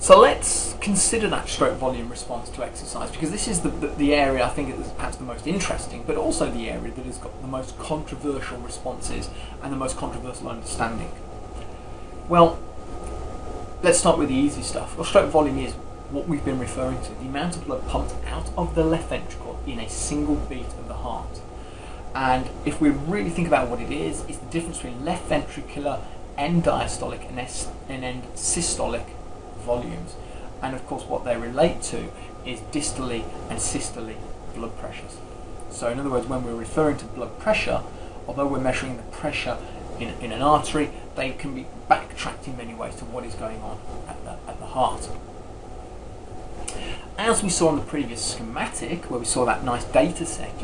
So let's consider that stroke volume response to exercise, because this is the area I think is perhaps the most interesting, but also the area that has got the most controversial responses and the most controversial understanding. Well, let's start with the easy stuff. Well, stroke volume is what we've been referring to, the amount of blood pumped out of the left ventricle in a single beat of the heart. And if we really think about what it is, it's the difference between left ventricular end diastolic and end systolic volumes. And of course what they relate to is distally and systole blood pressures. So in other words, when we're referring to blood pressure, although we're measuring the pressure in an artery, they can be backtracked in many ways to what is going on at the heart. As we saw on the previous schematic, where we saw that nice data set,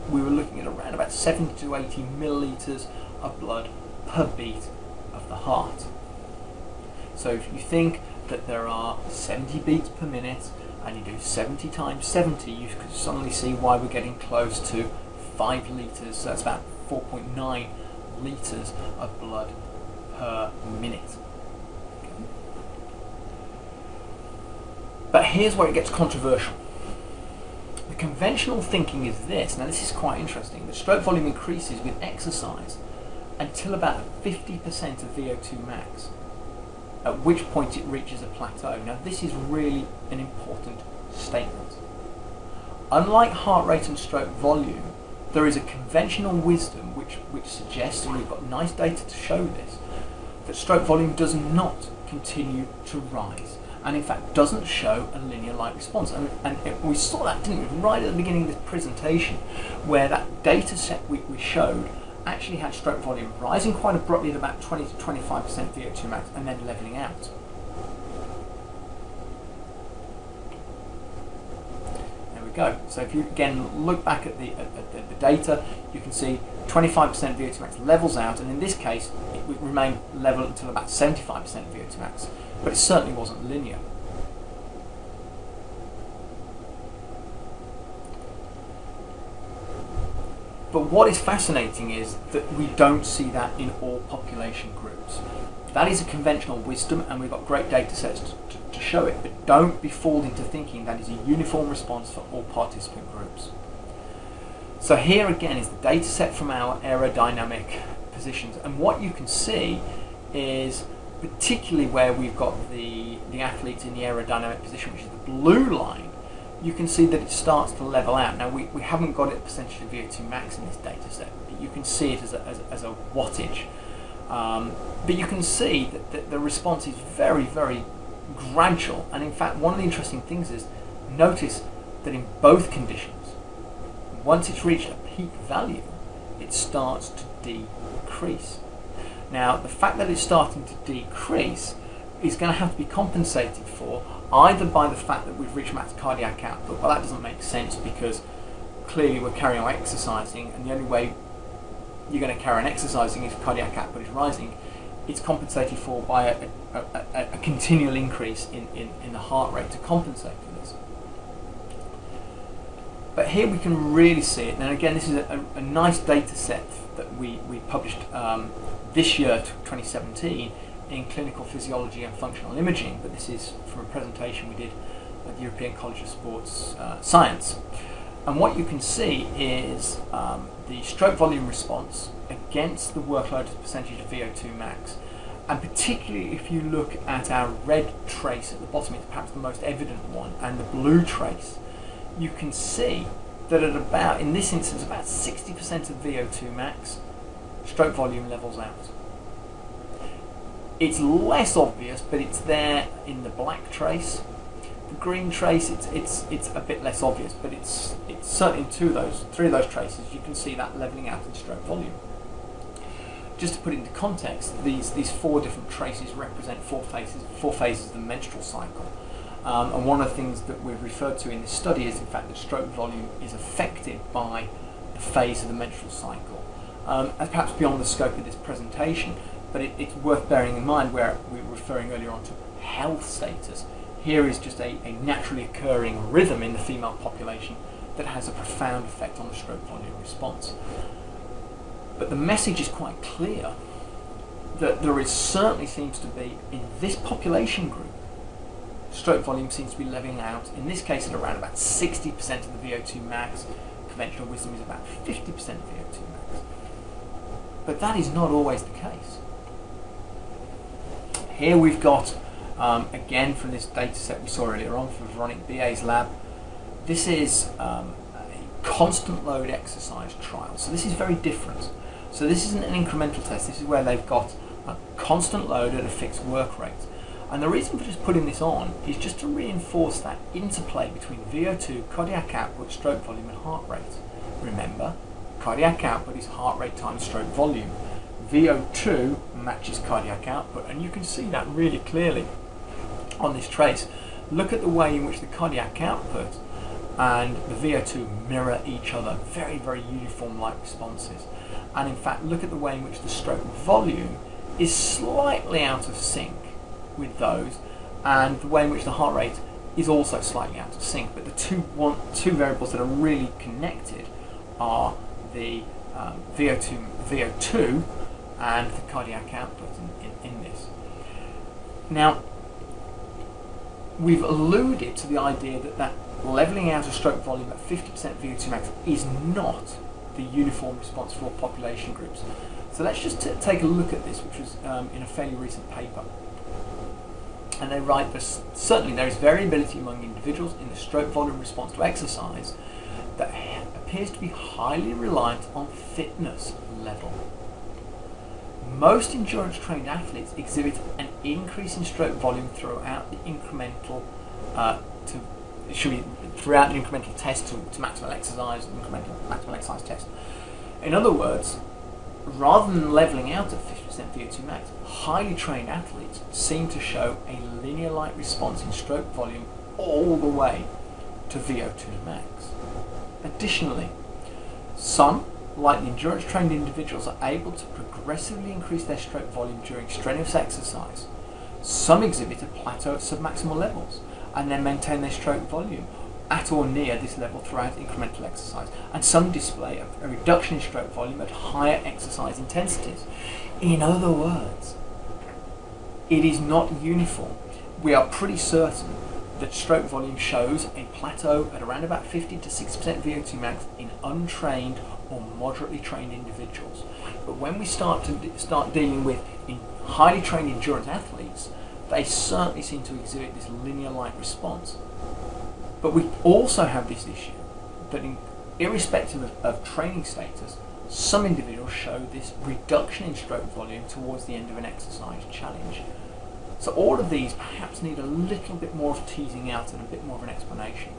we were looking at around about 70 to 80 millilitres of blood per beat of the heart. So if you think that there are 70 beats per minute and you do 70 times 70, you could suddenly see why we're getting close to 5 litres, so that's about 4.9 litres of blood per minute. But here's where it gets controversial. The conventional thinking is this, now this is quite interesting, the stroke volume increases with exercise until about 50% of VO2 max, at which point it reaches a plateau. Now this is really an important statement. Unlike heart rate and stroke volume, there is a conventional wisdom which suggests, and we've got nice data to show this, that stroke volume does not continue to rise, and in fact doesn't show a linear-like response. And we saw that, didn't we, right at the beginning of this presentation, where that data set we showed actually had stroke volume rising quite abruptly at about 20 to 25% VO2 max and then levelling out. There we go. So if you again look back at the data, you can see 25% VO2 max levels out, and in this case it remained level until about 75% VO2 max, but it certainly wasn't linear. But what is fascinating is that we don't see that in all population groups. That is a conventional wisdom, and we've got great data sets to show it, but don't be fooled into thinking that is a uniform response for all participant groups. So here again is the data set from our aerodynamic positions, and what you can see is, particularly where we've got the athletes in the aerodynamic position, which is the blue line, you can see that it starts to level out. Now we haven't got it percentage of VO2 max in this data set, but you can see it as a wattage. But you can see that the response is very, very gradual, and in fact one of the interesting things is, notice that in both conditions, once it's reached a peak value, it starts to decrease. Now the fact that it's starting to decrease is going to have to be compensated for either by the fact that we've reached max cardiac output. Well, that doesn't make sense because clearly we're carrying on exercising, and the only way you're going to carry on exercising if cardiac output is rising. It's compensated for by a continual increase in the heart rate to compensate for this. But here we can really see it. Now again, this is a nice data set that we published this year, 2017, in Clinical Physiology and Functional Imaging, but this is from a presentation we did at the European College of Sports Science. And what you can see is the stroke volume response against the workload as a percentage of VO2 max. And particularly if you look at our red trace at the bottom, it's perhaps the most evident one, and the blue trace, you can see that at about, in this instance, about 60% of VO2 max, stroke volume levels out. It's less obvious, but it's there in the black trace. The green trace, it's a bit less obvious, but it's certainly in three of those traces, you can see that levelling out in stroke volume. Just to put it into context, these four different traces represent four phases of the menstrual cycle. And one of the things that we've referred to in this study is, in fact, that stroke volume is affected by the phase of the menstrual cycle. And perhaps beyond the scope of this presentation, but it's worth bearing in mind where we were referring earlier on to health status. Here is just a naturally occurring rhythm in the female population that has a profound effect on the stroke volume response. But the message is quite clear that there certainly seems to be, in this population group, stroke volume seems to be leveling out, in this case at around about 60% of the VO2 max. Conventional wisdom is about 50% of VO2 max. But that is not always the case. Here we've got, again from this data set we saw earlier on from Veronique Biet's lab, this is a constant load exercise trial. So this is very different. So this isn't an incremental test, this is where they've got a constant load at a fixed work rate. And the reason for just putting this on is just to reinforce that interplay between VO2, cardiac output, stroke volume and heart rate. Remember, cardiac output is heart rate times stroke volume. VO2 matches cardiac output, and you can see that really clearly on this trace. Look at the way in which the cardiac output and the VO2 mirror each other, very, very uniform-like responses. And in fact, look at the way in which the stroke volume is slightly out of sync with those, and the way in which the heart rate is also slightly out of sync. But the two variables that are really connected are the VO2 and the cardiac output in this. Now, we've alluded to the idea that levelling out of stroke volume at 50% VO2 max is not the uniform response for all population groups. So let's just take a look at this, which was in a fairly recent paper. And they write that certainly there is variability among individuals in the stroke volume response to exercise that appears to be highly reliant on fitness level. Most endurance trained athletes exhibit an increase in stroke volume throughout the incremental test to maximal exercise, incremental maximal exercise test. In other words, rather than levelling out at 50% VO2 max, highly trained athletes seem to show a linear-like response in stroke volume all the way to VO2 max. Additionally, some, like the endurance-trained individuals, are able to progressively increase their stroke volume during strenuous exercise. Some exhibit a plateau at submaximal levels and then maintain their stroke volume at or near this level throughout incremental exercise, and some display a reduction in stroke volume at higher exercise intensities. In other words, it is not uniform. We are pretty certain that stroke volume shows a plateau at around about 50 to 60% VO2 max in untrained or moderately trained individuals. But when we start dealing with highly trained endurance athletes, they certainly seem to exhibit this linear-like response. But we also have this issue that irrespective of training status, some individuals show this reduction in stroke volume towards the end of an exercise challenge. So all of these perhaps need a little bit more of teasing out and a bit more of an explanation.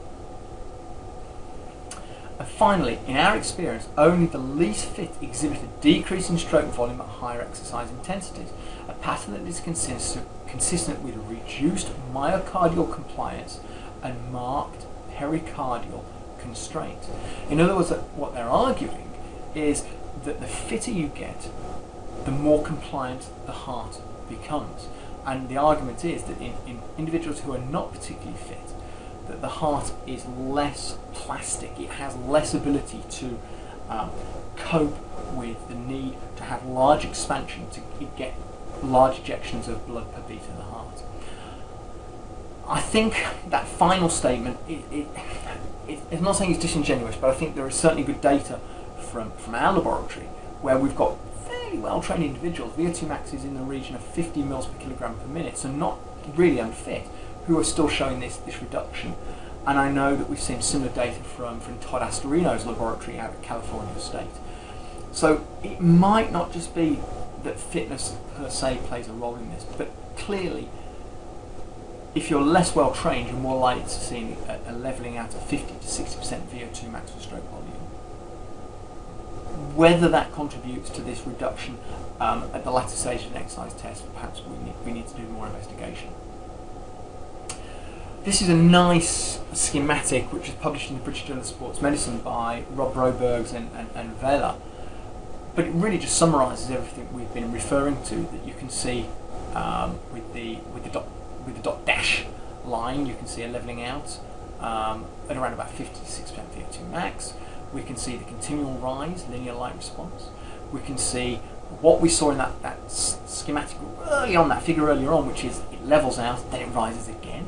And finally, in our experience, only the least fit exhibit a decrease in stroke volume at higher exercise intensities, a pattern that is consistent with reduced myocardial compliance and marked pericardial constraint. In other words, what they're arguing is that the fitter you get, the more compliant the heart becomes. And the argument is that in individuals who are not particularly fit, that the heart is less plastic, it has less ability to cope with the need to have large expansion to get large ejections of blood per beat in the heart. I think that final statement, I'm not saying it's disingenuous, but I think there is certainly good data from our laboratory where we've got fairly well-trained individuals, VO2 max is in the region of 50 mils per kilogram per minute, so not really unfit, who are still showing this reduction. And I know that we've seen similar data from Todd Astorino's laboratory out at California State. So it might not just be that fitness per se plays a role in this, but clearly if you're less well trained, you're more likely to see a levelling out of 50 to 60% VO2 max for stroke volume. Whether that contributes to this reduction at the latter stage of an exercise test, perhaps we need to do more investigation. This is a nice schematic which is published in the British Journal of Sports Medicine by Rob Brobergs and Vela, but it really just summarises everything we've been referring to. That you can see with the dot dash line, you can see a levelling out at around about 50 to 60% VO2 max. We can see the continual rise, linear light response. We can see what we saw in that schematic early on, that figure earlier on, which is it levels out, then it rises again.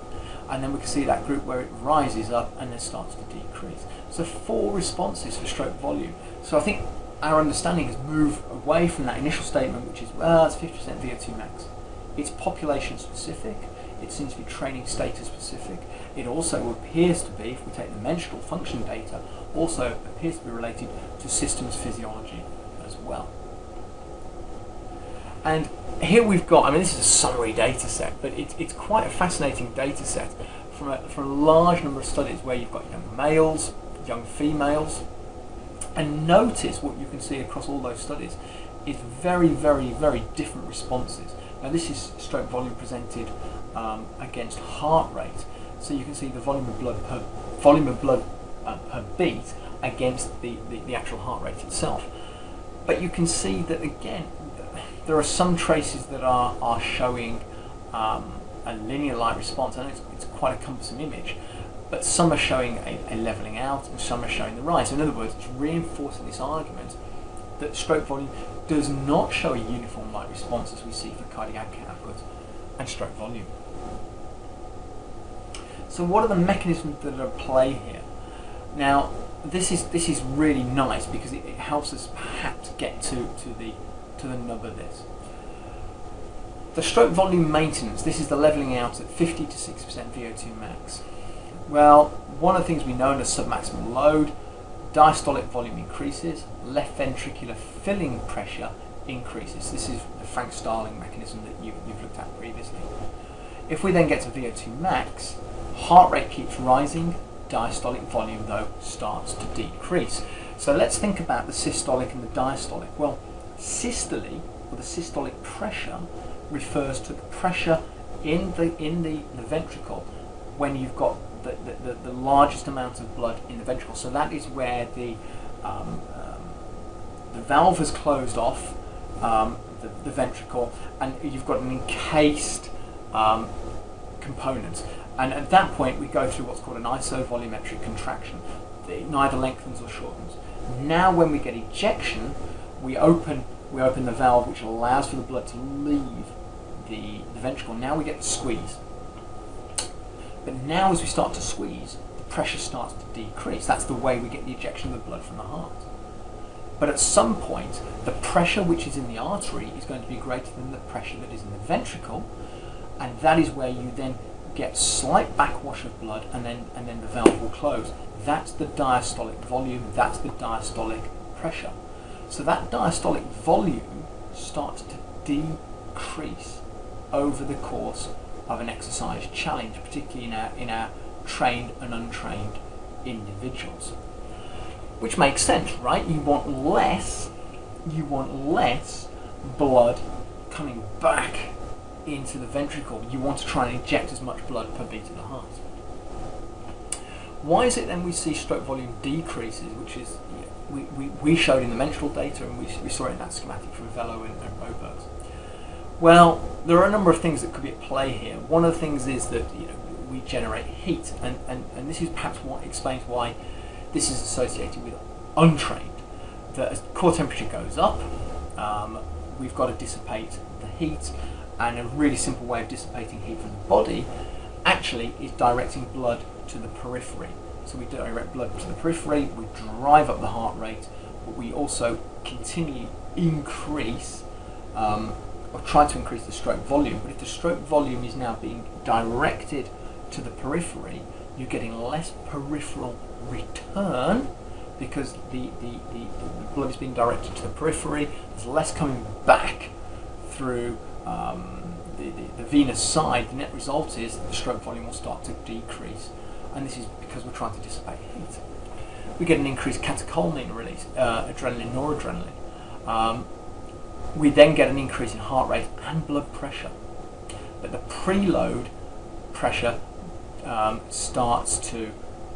and then we can see that group where it rises up and then starts to decrease. So 4 responses for stroke volume. So I think our understanding has moved away from that initial statement, which is, well, it's 50% VO2 max. It's population specific, it seems to be training status specific. It also appears to be, if we take the menstrual function data, also appears to be related to systems physiology as well. And here we've got, I mean, this is a summary data set, but it's quite a fascinating data set from a large number of studies where you've got young males, young females, and notice what you can see across all those studies is very, very, very different responses. Now this is stroke volume presented against heart rate, so you can see the volume of blood per beat against the actual heart rate itself. But you can see that again, there are some traces that are showing a linear-like response. I know it's quite a cumbersome image, but some are showing a levelling out and some are showing the rise. In other words, it's reinforcing this argument that stroke volume does not show a uniform-like response as we see for cardiac output and stroke volume. So what are the mechanisms that are at play here? Now, this is really nice because it helps us perhaps get to the nub of this. The stroke volume maintenance, this is the levelling out at 50 to 60% VO2 max. Well, one of the things we know as submaximal load, diastolic volume increases, left ventricular filling pressure increases. This is the Frank Starling mechanism that you've looked at previously. If we then get to VO2 max, heart rate keeps rising, diastolic volume though starts to decrease. So let's think about the systolic and the diastolic. Well, systole, or the systolic pressure, refers to the pressure in the ventricle when you've got the largest amount of blood in the ventricle. So that is where the valve has closed off the ventricle, and you've got an encased component. And at that point, we go through what's called an isovolumetric contraction. It neither lengthens or shortens. Now, when we get ejection, we open the valve, which allows for the blood to leave the ventricle. Now we get the squeeze. But now, as we start to squeeze, the pressure starts to decrease. That's the way we get the ejection of the blood from the heart. But at some point, the pressure which is in the artery is going to be greater than the pressure that is in the ventricle, and that is where you then get slight backwash of blood, and then the valve will close. That's the diastolic volume, that's the diastolic pressure. So that diastolic volume starts to decrease over the course of an exercise challenge, particularly in our trained and untrained individuals. Which makes sense, right? You want less blood coming back into the ventricle. You want to try and inject as much blood per beat of the heart. Why is it then we see stroke volume decreases, which is, we showed in the menstrual data, and we saw it in that schematic from Velo and Roberts? Well, there are a number of things that could be at play here. One of the things is that we generate heat, and this is perhaps what explains why this is associated with untrained. That as core temperature goes up, we've got to dissipate the heat, and a really simple way of dissipating heat from the body actually is directing blood to the periphery. So we direct blood to the periphery, we drive up the heart rate, but we also continue increase or try to increase the stroke volume. But if the stroke volume is now being directed to the periphery, you're getting less peripheral return because the blood is being directed to the periphery. There's less coming back through the venous side. The net result is that the stroke volume will start to decrease, and this is because we're trying to dissipate heat. We get an increased catecholamine release, adrenaline, noradrenaline. We then get an increase in heart rate and blood pressure, but the preload pressure starts to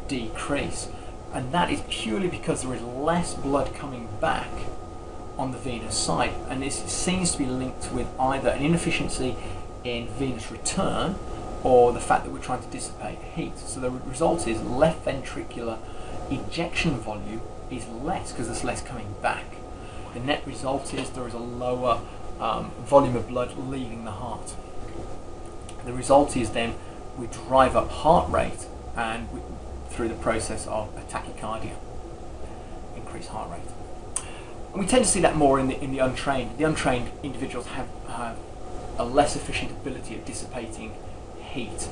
decrease, and that is purely because there is less blood coming back on the venous side, and this seems to be linked with either an inefficiency in venous return or the fact that we're trying to dissipate heat. So the result is left ventricular ejection volume is less because there's less coming back. The net result is there is a lower volume of blood leaving the heart. The result is then we drive up heart rate, and through the process of tachycardia, increased heart rate. And we tend to see that more in the untrained. The untrained individuals have a less efficient ability of dissipating heat.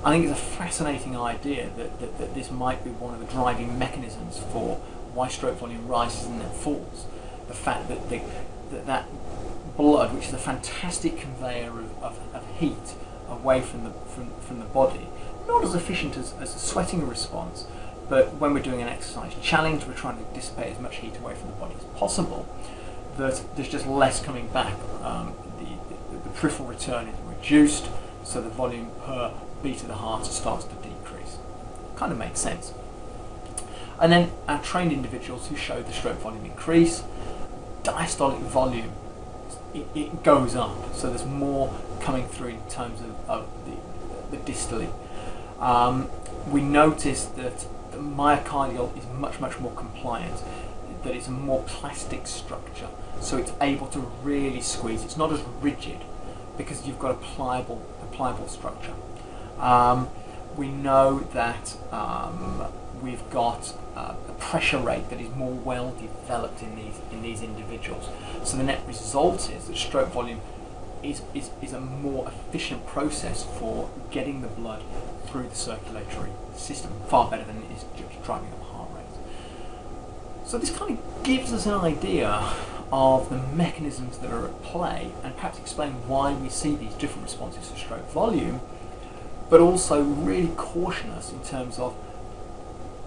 I think it's a fascinating idea that this might be one of the driving mechanisms for why stroke volume rises and then falls. The fact that that blood, which is a fantastic conveyor of heat away from the body, not as efficient as a sweating response, but when we're doing an exercise challenge, we're trying to dissipate as much heat away from the body as possible, that there's just less coming back. The peripheral return is reduced, so the volume per beat of the heart starts to decrease. Kind of makes sense. And then our trained individuals who show the stroke volume increase, diastolic volume, it goes up, so there's more coming through in terms of the dystole. We notice that the myocardial is much more compliant, that it's a more plastic structure, so it's able to really squeeze. It's not as rigid because you've got a pliable structure. We know that we've got a pressure rate that is more well developed in these individuals. So the net result is that stroke volume is a more efficient process for getting the blood through the circulatory system, far better than it is just driving up heart rate. So this kind of gives us an idea of the mechanisms that are at play, and perhaps explain why we see these different responses to stroke volume, but also really caution us in terms of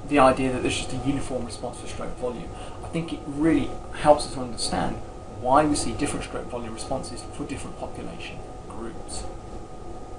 the idea that there's just a uniform response to stroke volume. I think it really helps us to understand why we see different stroke volume responses for different population groups.